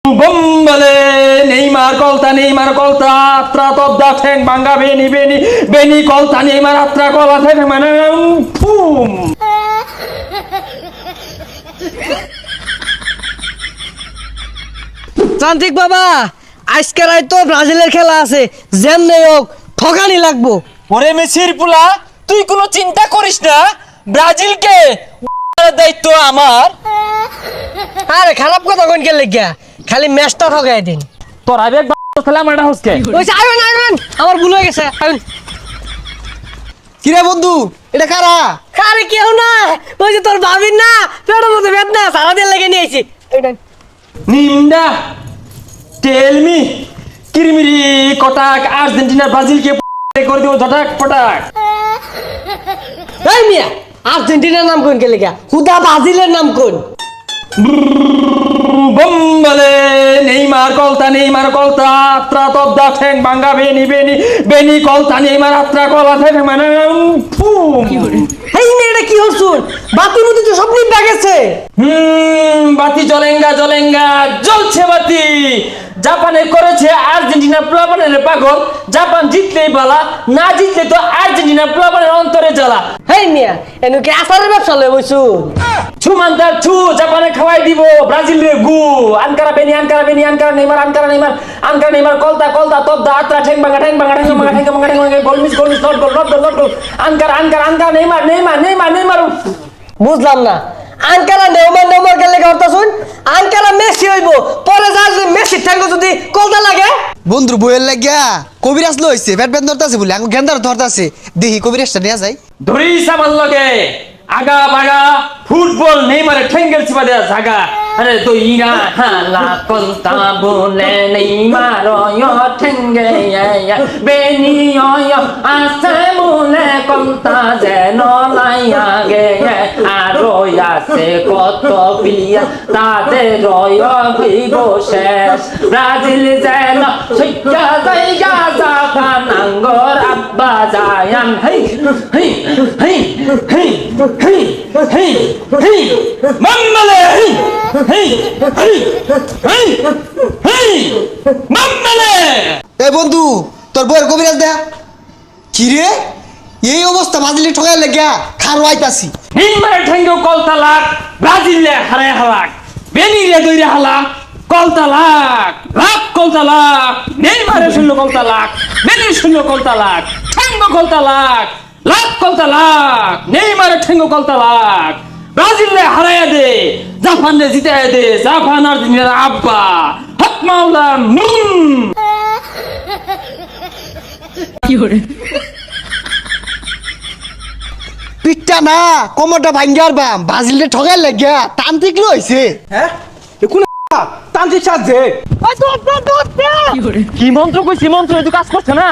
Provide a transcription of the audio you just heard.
Bombale, Neymar colta, atra top da tank, banga beni colta, Neymar atra cola tank, manam, boom. তান্ত্রিক বাবা আজকে রাত তো ব্রাজিলের খেলা আছে যেমনে হোক ঠকানি লাগবো। ওরে মেসির পুলা তুই কোনো চিন্তা করিস না, ব্রাজিলকে দায়িত্ব আমার। আরে খারাপ কথা কোন কে লাগিয়া খালি ম্যাচটা ঠকাই দিন। তোর আবেগ খেলা মারা হচ্ছে ওইছে আইবেন আমার ভুল হয়ে গেছে আইবেন। কিরে বন্ধু এটা কারা? আরে কেউ না ওই যে তোর ভাবির না পেটের মধ্যে বেদনা সারা দিন লেগে নিয়ে আইছি। Ninda, tell me, কিরমিরি Kotak Argentina ব্রাজিলকে করে দেবো ঝটাক পটাক। এই মিয়া আর্জেন্টিনার নাম কোন কে লাগিয়া হুদা ব্রাজিলের নাম কোন? Bombale, Neymar colta, atra top da tank, banga beni colta, Neymar atra cola tank, manam, boom. এই মেয়েটা কি হচ্ছুন বাতির মধ্যে তো স্বপ্নই বাগেছে। বাতি জ্বলেঙ্গা জ্বলছে বাতি। জাপানে করেছে আর্জেন্টিনা প্লাবনের পাগল, জাপান জিতলেই বালা, না জিতলে তো আর্জেন্টিনা প্লাবনের অন্তরে জ্বালা। হেই মিয়া এনু কি আসারের ব্যবসা লয় বইছু? ছুমান্তার ছু জাপানে খাওয়াই দিব ব্রাজিলের গু। আনকারা নেইমার কলতা তপ দা আত্রা ঠেং ভাঙা গোল আনকারা নেইমার। বুঝলাম না আঙ্কারা নেউমার গেলে কথা শুন আঙ্কারা মেসি হইব পরে যা মেসি ঠ্যাঙ্গ যদি কলতা লাগে। বন্ধুর বইয়ের লাগিয়া কবিরাজ লইছে পেট পেট ধরতাছে বলে আঙ্গু গেন্দার ধরতাছে দেখি কবিরাজটা নিয়ে যাই। ধরিস আমার লগে আগা বাগা ফুটবল নেইমারে ঠেঙ্গেল চিপা দেয়া জাগা। আরে তো ইরা হালা কলতা বলে নেইমার ঠেঙ্গে বেনি আসে বলে কলতা যেন লাইয়া গে আরো আছে কত পিয়া তাদের হইব শেষ। ব্রাজিল যেন সৈকা জায়গা জাপান আঙ্গর আব্বা জায়ান হেই হেই হেই হেই Hey! Mammale! Hey! Mammale! এই বন্ধু তোর বইয়ের কবিরাজ দেয়া কি রে? এই অবস্থা ব্রাজিলে ঠকাই লাগিয়া খারো আইতাছি। নেইমারের ঠেঙ্গেও কলতা লাগ, ব্রাজিলে হারায় হালাক, বেনিরে দইরে হালাক, কলতা লাগ, কলতা লাগ, নেইমারের শূন্য কলতা লাগ, বেনির শূন্য কলতা লাগ, ঠেঙ্গ কলতা লাগ, কলতা লাগ, নেইমারের ঠেঙ্গ কলতা লাগ, ব্রাজিলে হারাইয়া দে, জাপানে জিতাইয়া দে, জাপান আর্জেন্টিনার আব্বা, হক মাওলা পিঠটা না কোমরটা ভাঙ্গার বাম ব্রাজিলে ঠকাই লাগিয়া তান্ত্রিক লইছে। হ্যাঁ কোন তান্ত্রিক সাজে কি মন্ত্র কইছি মন্ত্র এত কাজ করছে না।